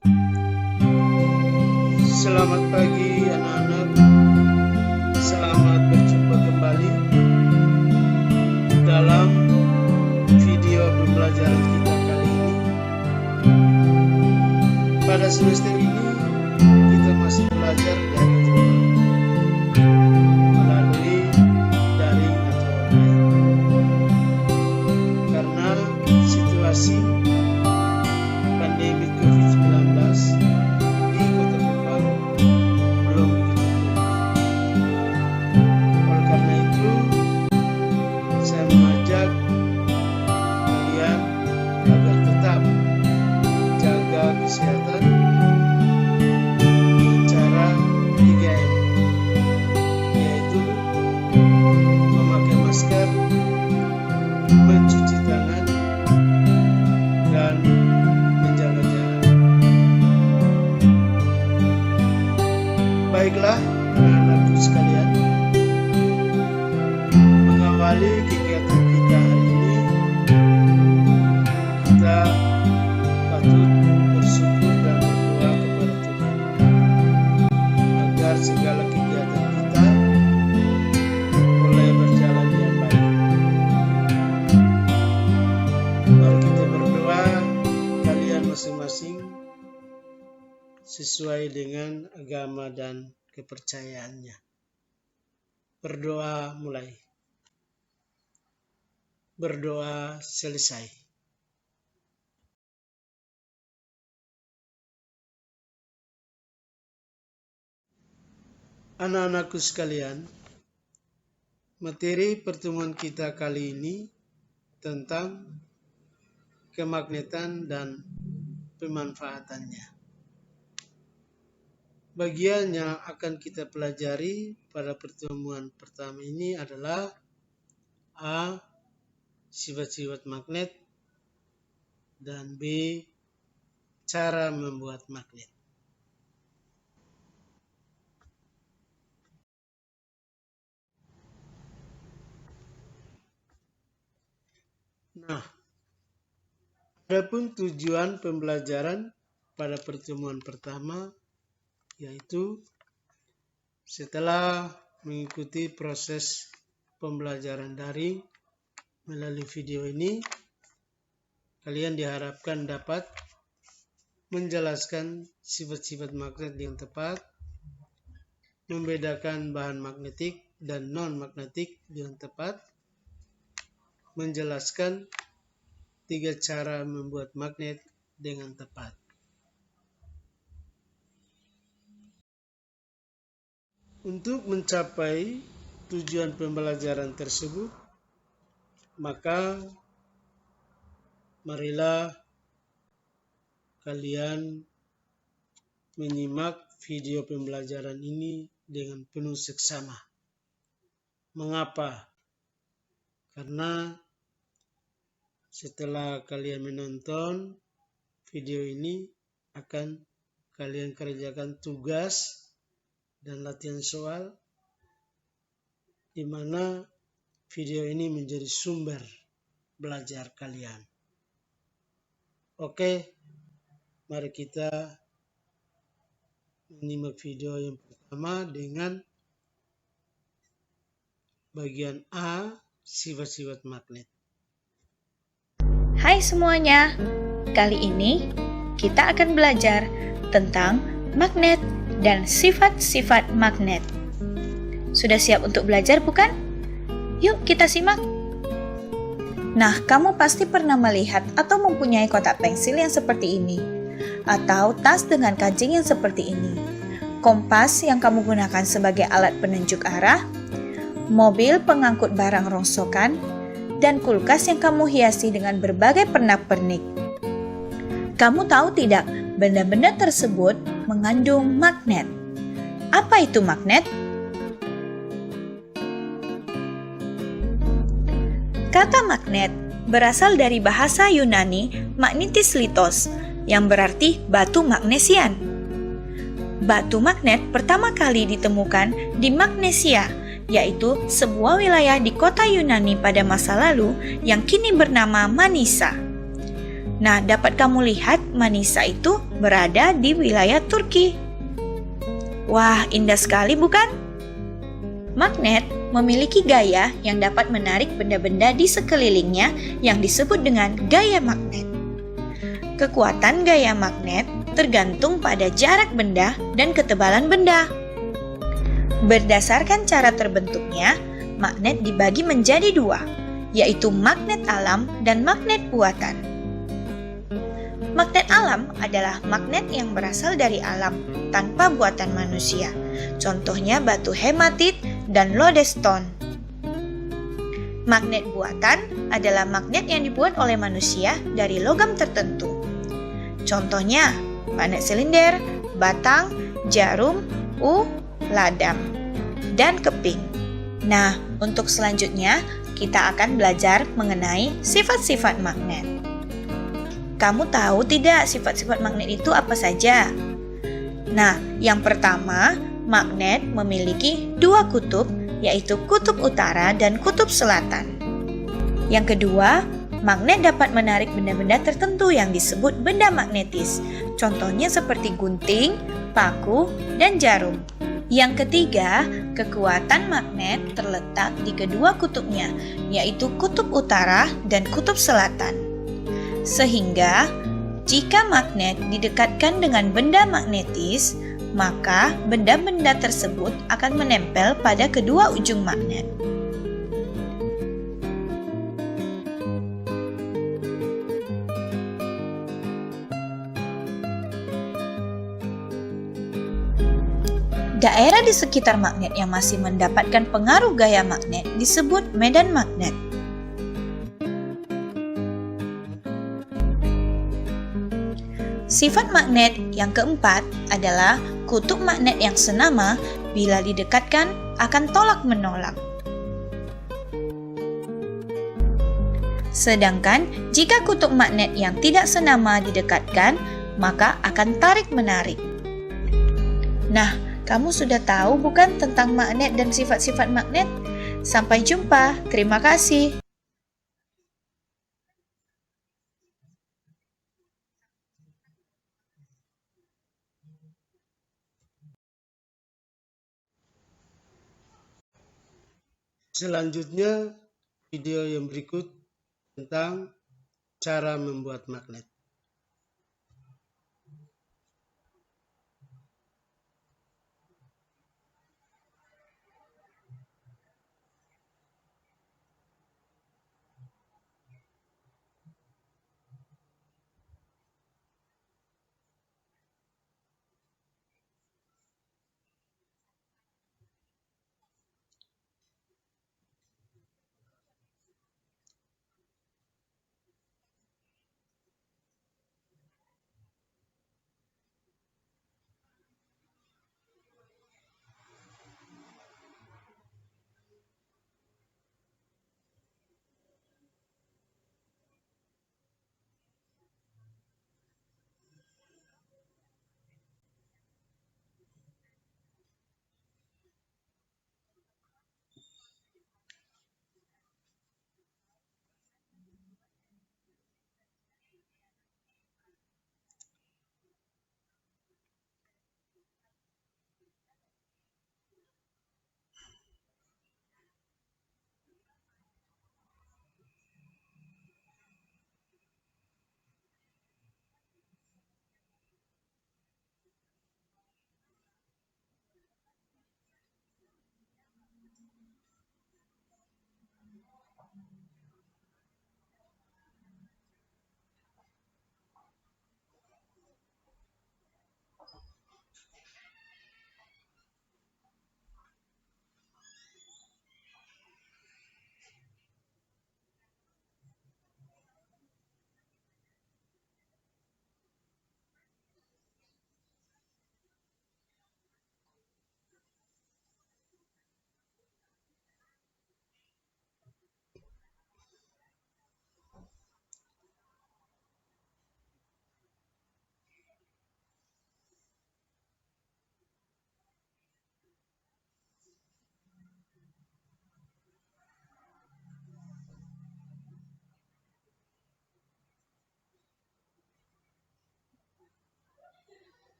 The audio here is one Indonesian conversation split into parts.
Selamat pagi anak-anak, selamat berjumpa kembali dalam video pembelajaran kita kali ini. Pada semester ini kita masih belajar dari rumah melalui daring atau online. Karena situasi pandemi COVID-19 di Kota Kupang belum begitu pulih. Oleh karena itu, saya mengajak kalian agar tetap jaga kesehatan dengan cara 3M, yaitu memakai masker, mencuci tangan, dan menjaga jarak. Baiklah, anak-anakku sekalian, mengawali kegiatan kita hari ini, kita patut bersyukur dan berdoa kepada Tuhan agar segala kegiatan kita boleh berjalan dengan baik. Mari kita berdoa, kalian masing-masing sesuai dengan agama dan kepercayaannya. Berdoa mulai. Berdoa selesai. Anak-anakku sekalian, materi pertemuan kita kali ini tentang kemagnetan dan pemanfaatannya. Bagian yang akan kita pelajari pada pertemuan pertama ini adalah A. Sifat-sifat magnet, dan B. Cara membuat magnet. Nah, adapun tujuan pembelajaran pada pertemuan pertama yaitu setelah mengikuti proses pembelajaran daring melalui video ini, kalian diharapkan dapat menjelaskan sifat-sifat magnet yang tepat, membedakan bahan magnetik dan non-magnetik yang tepat, menjelaskan 3 cara membuat magnet dengan tepat. Untuk mencapai tujuan pembelajaran tersebut, maka marilah kalian menyimak video pembelajaran ini dengan penuh seksama. Mengapa? Karena setelah kalian menonton video ini, akan kalian kerjakan tugas dan latihan soal, di mana video ini menjadi sumber belajar kalian. Oke, mari kita menyimak video yang pertama dengan bagian A, sifat-sifat magnet. Hai semuanya, kali ini kita akan belajar tentang magnet dan sifat-sifat magnet. Sudah siap untuk belajar bukan? Yuk kita simak. Nah, kamu pasti pernah melihat atau mempunyai kotak pensil yang seperti ini, atau tas dengan kancing yang seperti ini, kompas yang kamu gunakan sebagai alat penunjuk arah, mobil pengangkut barang rongsokan, dan kulkas yang kamu hiasi dengan berbagai pernak-pernik. Kamu tahu tidak, benda-benda tersebut mengandung magnet. Apa itu magnet? Kata magnet berasal dari bahasa Yunani magnetis litos, yang berarti batu magnesian. Batu magnet pertama kali ditemukan di Magnesia, yaitu sebuah wilayah di kota Yunani pada masa lalu yang kini bernama Manisa. Nah, dapat kamu lihat Manisa itu berada di wilayah Turki. Wah, indah sekali bukan? Magnet memiliki gaya yang dapat menarik benda-benda di sekelilingnya yang disebut dengan gaya magnet. Kekuatan gaya magnet tergantung pada jarak benda dan ketebalan benda. Berdasarkan cara terbentuknya, magnet dibagi menjadi dua, yaitu magnet alam dan magnet buatan. Magnet alam adalah magnet yang berasal dari alam tanpa buatan manusia. Contohnya batu hematit dan lodestone. Magnet buatan adalah magnet yang dibuat oleh manusia dari logam tertentu. Contohnya magnet silinder, batang, jarum, ladam, dan keping. Nah, untuk selanjutnya kita akan belajar mengenai sifat-sifat magnet. Kamu tahu tidak sifat-sifat magnet itu apa saja? Nah, yang pertama, magnet memiliki dua kutub, yaitu kutub utara dan kutub selatan. Yang kedua, magnet dapat menarik benda-benda tertentu yang disebut benda magnetis. Contohnya seperti gunting, paku, dan jarum. Yang ketiga, kekuatan magnet terletak di kedua kutubnya, yaitu kutub utara dan kutub selatan. Sehingga, jika magnet didekatkan dengan benda magnetis, maka benda-benda tersebut akan menempel pada kedua ujung magnet. Daerah di sekitar magnet yang masih mendapatkan pengaruh gaya magnet disebut medan magnet. Sifat magnet yang keempat adalah kutub magnet yang senama bila didekatkan akan tolak-menolak. Sedangkan jika kutub magnet yang tidak senama didekatkan, maka akan tarik-menarik. Nah, kamu sudah tahu bukan tentang magnet dan sifat-sifat magnet? Sampai jumpa, terima kasih. Selanjutnya, video yang berikut tentang cara membuat magnet.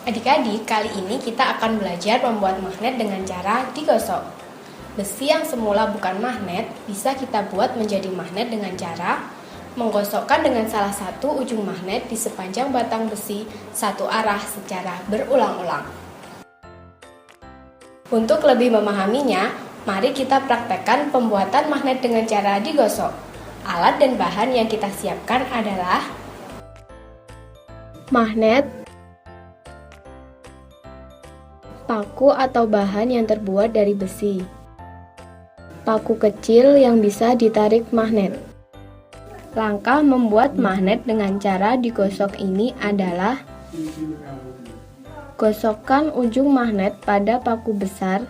Adik-adik, kali ini kita akan belajar membuat magnet dengan cara digosok. Besi yang semula bukan magnet bisa kita buat menjadi magnet dengan cara menggosokkan dengan salah satu ujung magnet di sepanjang batang besi satu arah secara berulang-ulang. Untuk lebih memahaminya, mari kita praktekkan pembuatan magnet dengan cara digosok. Alat dan bahan yang kita siapkan adalah magnet, paku atau bahan yang terbuat dari besi, paku kecil yang bisa ditarik magnet. Langkah membuat magnet dengan cara digosok ini adalah gosokkan ujung magnet pada paku besar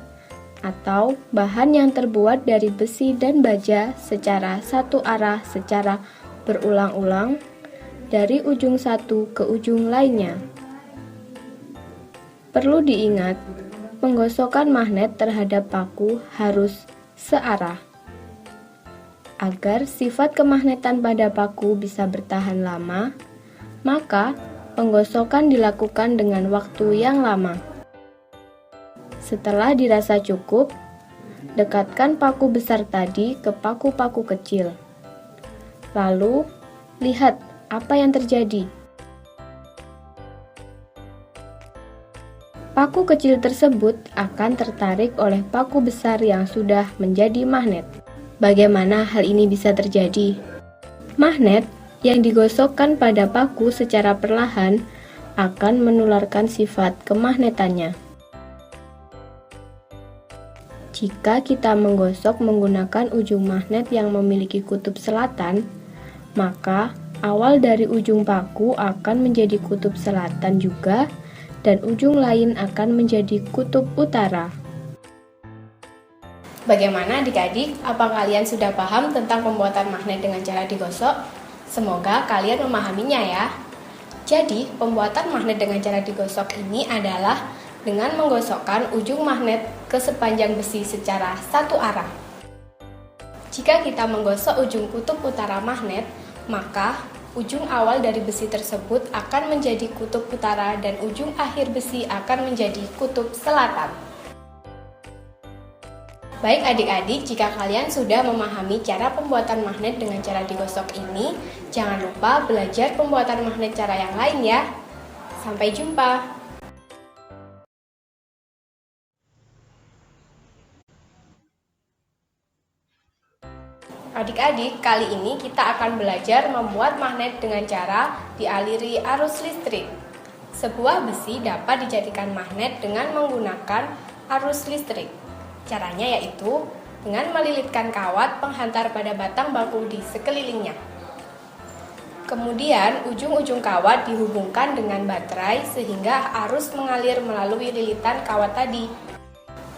atau bahan yang terbuat dari besi dan baja secara satu arah secara berulang-ulang dari ujung satu ke ujung lainnya. Perlu diingat, penggosokan magnet terhadap paku harus searah. Agar sifat kemagnetan pada paku bisa bertahan lama, maka penggosokan dilakukan dengan waktu yang lama. Setelah dirasa cukup, dekatkan paku besar tadi ke paku-paku kecil. Lalu, lihat apa yang terjadi. Paku kecil tersebut akan tertarik oleh paku besar yang sudah menjadi magnet. Bagaimana hal ini bisa terjadi? Magnet yang digosokkan pada paku secara perlahan akan menularkan sifat kemagnetannya. Jika kita menggosok menggunakan ujung magnet yang memiliki kutub selatan, maka awal dari ujung paku akan menjadi kutub selatan juga, dan ujung lain akan menjadi kutub utara. Bagaimana adik-adik? Apa kalian sudah paham tentang pembuatan magnet dengan cara digosok? Semoga kalian memahaminya ya. Jadi, pembuatan magnet dengan cara digosok ini adalah dengan menggosokkan ujung magnet ke sepanjang besi secara satu arah. Jika kita menggosok ujung kutub utara magnet, maka ujung awal dari besi tersebut akan menjadi kutub utara dan ujung akhir besi akan menjadi kutub selatan. Baik adik-adik, jika kalian sudah memahami cara pembuatan magnet dengan cara digosok ini, jangan lupa belajar pembuatan magnet cara yang lain ya. Sampai jumpa. Adik-adik, kali ini kita akan belajar membuat magnet dengan cara dialiri arus listrik. Sebuah besi dapat dijadikan magnet dengan menggunakan arus listrik. Caranya yaitu dengan melilitkan kawat penghantar pada batang baku di sekelilingnya. Kemudian, ujung-ujung kawat dihubungkan dengan baterai sehingga arus mengalir melalui lilitan kawat tadi.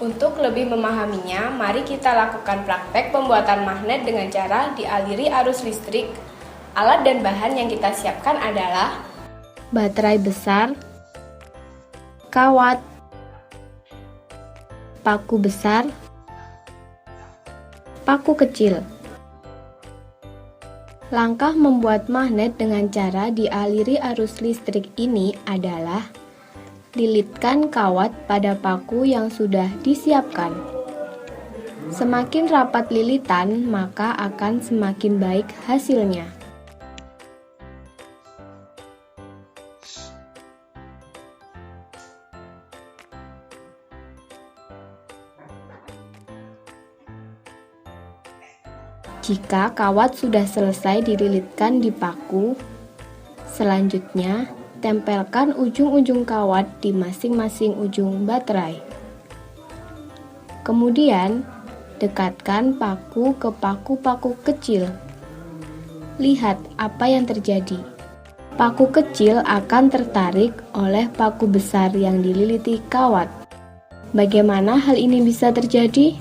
Untuk lebih memahaminya, mari kita lakukan praktek pembuatan magnet dengan cara dialiri arus listrik. Alat dan bahan yang kita siapkan adalah Baterai besar, kawat, paku besar, paku kecil. Langkah membuat magnet dengan cara dialiri arus listrik ini adalah lilitkan kawat pada paku yang sudah disiapkan. Semakin rapat lilitan, maka akan semakin baik hasilnya. Jika kawat sudah selesai dililitkan di paku, selanjutnya tempelkan ujung-ujung kawat di masing-masing ujung baterai. Kemudian, dekatkan paku ke paku-paku kecil. Lihat apa yang terjadi. Paku kecil akan tertarik oleh paku besar yang dililiti kawat. Bagaimana hal ini bisa terjadi?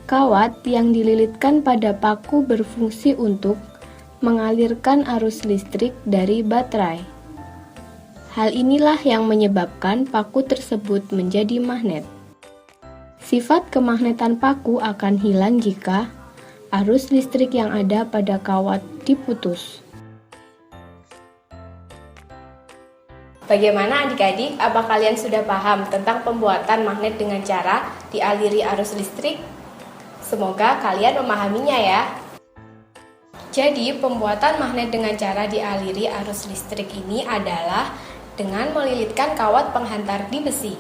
Kawat yang dililitkan pada paku berfungsi untuk mengalirkan arus listrik dari baterai. Hal inilah yang menyebabkan paku tersebut menjadi magnet. Sifat kemagnetan paku akan hilang jika arus listrik yang ada pada kawat diputus. Bagaimana adik-adik? Apa kalian sudah paham tentang pembuatan magnet dengan cara dialiri arus listrik? Semoga kalian memahaminya ya. Jadi, pembuatan magnet dengan cara dialiri arus listrik ini adalah dengan melilitkan kawat penghantar di besi.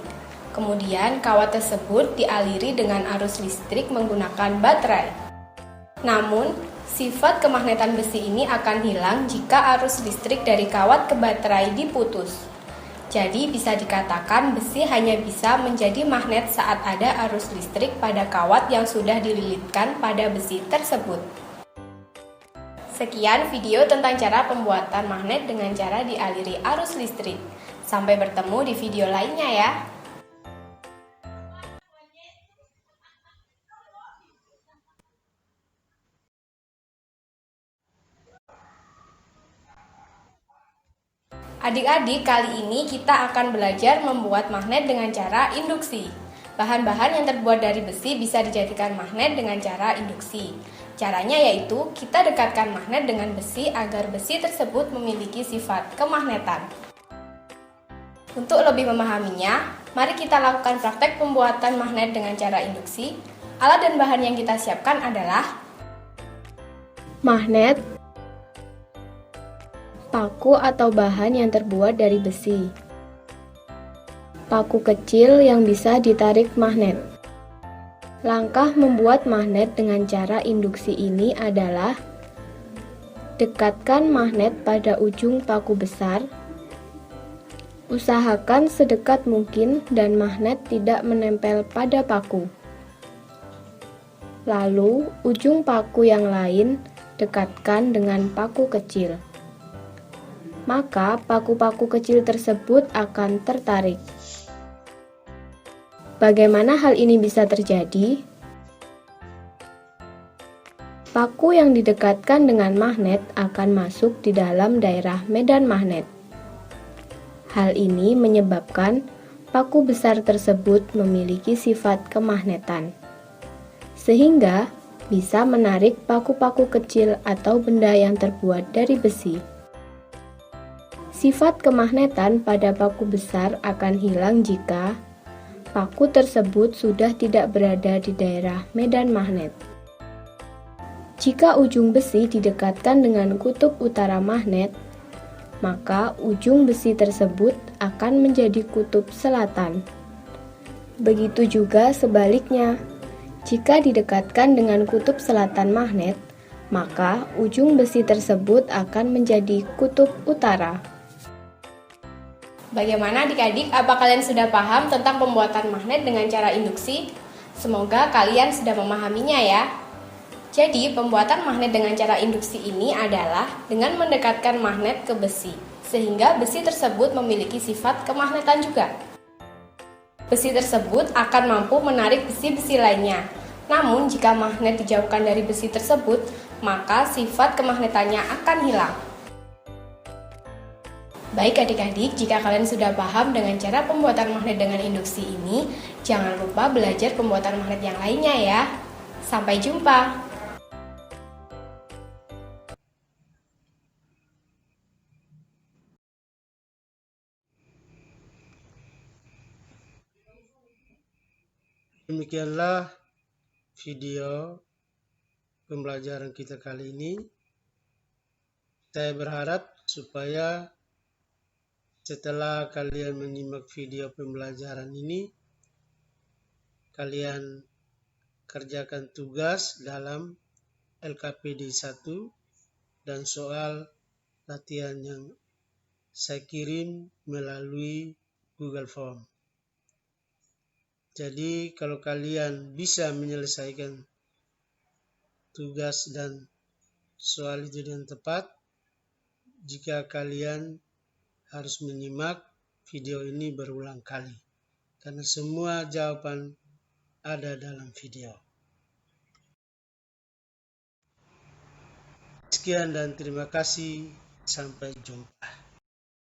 Kemudian, kawat tersebut dialiri dengan arus listrik menggunakan baterai. Namun, sifat kemagnetan besi ini akan hilang jika arus listrik dari kawat ke baterai diputus. Jadi bisa dikatakan besi hanya bisa menjadi magnet saat ada arus listrik pada kawat yang sudah dililitkan pada besi tersebut. Sekian video tentang cara pembuatan magnet dengan cara dialiri arus listrik. Sampai bertemu di video lainnya ya. Adik-adik, kali ini kita akan belajar membuat magnet dengan cara induksi. Bahan-bahan yang terbuat dari besi bisa dijadikan magnet dengan cara induksi. Caranya yaitu kita dekatkan magnet dengan besi agar besi tersebut memiliki sifat kemagnetan. Untuk lebih memahaminya, mari kita lakukan praktek pembuatan magnet dengan cara induksi. Alat dan bahan yang kita siapkan adalah magnet, paku atau bahan yang terbuat dari besi, paku kecil yang bisa ditarik magnet. Langkah membuat magnet dengan cara induksi ini adalah dekatkan magnet pada ujung paku besar, usahakan sedekat mungkin dan magnet tidak menempel pada paku. Lalu, ujung paku yang lain dekatkan dengan paku kecil. Maka paku-paku kecil tersebut akan tertarik. Bagaimana hal ini bisa terjadi? Paku yang didekatkan dengan magnet akan masuk di dalam daerah medan magnet. Hal ini menyebabkan paku besar tersebut memiliki sifat kemagnetan, sehingga bisa menarik paku-paku kecil atau benda yang terbuat dari besi. Sifat kemagnetan pada paku besar akan hilang jika paku tersebut sudah tidak berada di daerah medan magnet. Jika ujung besi didekatkan dengan kutub utara magnet, maka ujung besi tersebut akan menjadi kutub selatan. Begitu juga sebaliknya, jika didekatkan dengan kutub selatan magnet, maka ujung besi tersebut akan menjadi kutub utara. Bagaimana adik-adik? Apa kalian sudah paham tentang pembuatan magnet dengan cara induksi? Semoga kalian sudah memahaminya ya. Jadi, pembuatan magnet dengan cara induksi ini adalah dengan mendekatkan magnet ke besi, sehingga besi tersebut memiliki sifat kemagnetan juga. Besi tersebut akan mampu menarik besi-besi lainnya. Namun, jika magnet dijauhkan dari besi tersebut, maka sifat kemagnetannya akan hilang. Baik adik-adik, jika kalian sudah paham dengan cara pembuatan magnet dengan induksi ini, jangan lupa belajar pembuatan magnet yang lainnya ya. Sampai jumpa! Demikianlah video pembelajaran kita kali ini. Saya berharap supaya setelah kalian menyimak video pembelajaran ini, kalian kerjakan tugas dalam LKPD 1 dan soal latihan yang saya kirim melalui Google Form. Jadi kalau kalian bisa menyelesaikan tugas dan soal itu dengan tepat, jika kalian harus menyimak video ini berulang kali, karena semua jawaban ada dalam video. Sekian dan terima kasih. Sampai jumpa.